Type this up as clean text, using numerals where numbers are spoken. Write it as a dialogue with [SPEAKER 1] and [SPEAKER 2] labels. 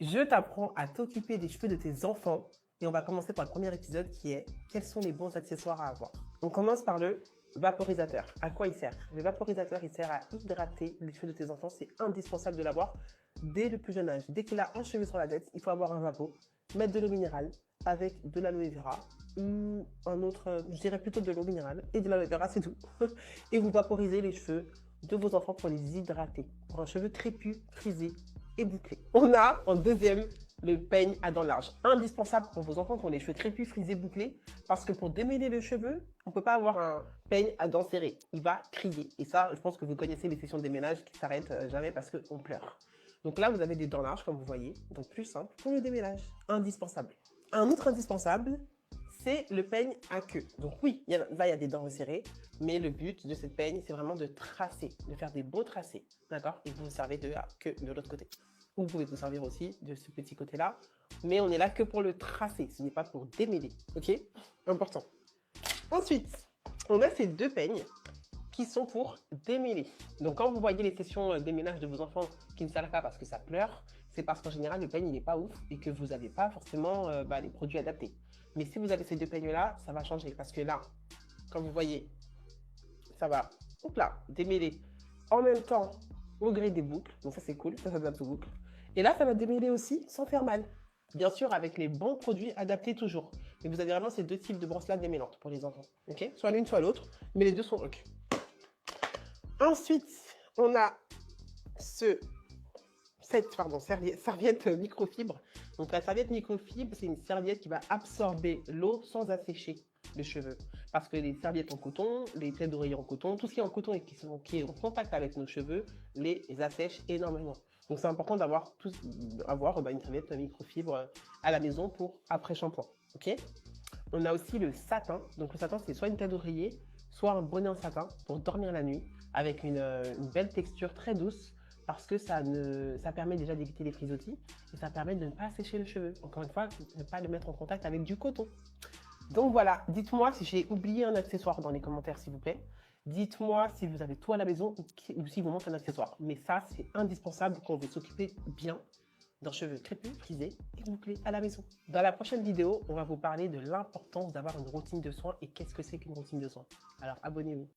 [SPEAKER 1] Je t'apprends à t'occuper des cheveux de tes enfants et on va commencer par le premier épisode qui est quels sont les bons accessoires à avoir. On commence par le vaporisateur. À quoi il sert? Le vaporisateur, il sert à hydrater les cheveux de tes enfants. C'est indispensable de l'avoir dès le plus jeune âge. Dès qu'il a un cheveu sur la tête, il faut avoir un vapo, mettre de l'eau minérale avec de l'aloe vera ou un autre, je dirais plutôt de l'eau minérale et de l'aloe vera, c'est tout. Et vous vaporisez les cheveux de vos enfants pour les hydrater. Pour un cheveu crépus, frisé et bouclé. On a en deuxième le peigne à dents larges. Indispensable pour vos enfants qui ont les cheveux crépus, frisés, bouclés, parce que pour démêler le cheveu, on peut pas avoir un peigne à dents serrées. Il va crier. Et ça, je pense que vous connaissez les sessions de déménage qui s'arrêtent jamais parce qu'on pleure. Donc là, vous avez des dents larges, comme vous voyez. Donc plus simple pour le démêlage. Indispensable. Un autre indispensable, c'est le peigne à queue. Donc oui, là, il y a des dents resserrées, mais le but de cette peigne, c'est vraiment de tracer, de faire des beaux tracés, d'accord? Et vous vous servez de la queue de l'autre côté. Vous pouvez vous servir aussi de ce petit côté-là, mais on est là que pour le tracer, ce n'est pas pour démêler, ok? Important. Ensuite, on a ces deux peignes qui sont pour démêler. Donc quand vous voyez les sessions déménage de vos enfants qui ne servent pas parce que ça pleure, c'est parce qu'en général le peigne il n'est pas ouf et que vous n'avez pas forcément les produits adaptés. Mais si vous avez ces deux peignes là, ça va changer parce que là, comme vous voyez, ça va, hop là, démêler en même temps au gré des boucles. Donc ça c'est cool, ça s'adapte aux boucles. Et là ça va démêler aussi sans faire mal. Bien sûr avec les bons produits adaptés toujours. Mais vous avez vraiment ces deux types de brosses là démêlantes pour les enfants. Ok? Soit l'une soit l'autre, mais les deux sont ok. Ensuite, on a cette serviette microfibre. Donc la serviette microfibre, c'est une serviette qui va absorber l'eau sans assécher les cheveux. Parce que les serviettes en coton, les têtes d'oreiller en coton, tout ce qui est en coton et qui est en contact avec nos cheveux, les assèche énormément. Donc c'est important d'avoir une serviette microfibre à la maison pour après shampoing. Ok? On a aussi le satin. Donc le satin, c'est soit une tête d'oreiller, soit un bonnet en satin pour dormir la nuit avec une belle texture très douce parce que ça permet déjà d'éviter les frisottis et ça permet de ne pas sécher le cheveu. Encore une fois, de ne pas le mettre en contact avec du coton. Donc voilà, dites-moi si j'ai oublié un accessoire dans les commentaires s'il vous plaît. Dites-moi si vous avez tout à la maison ou si vous manque un accessoire. Mais ça, c'est indispensable quand on veut s'occuper bien d'un cheveu crépus, frisé et bouclé à la maison. Dans la prochaine vidéo, on va vous parler de l'importance d'avoir une routine de soins et qu'est-ce que c'est qu'une routine de soins. Alors abonnez-vous.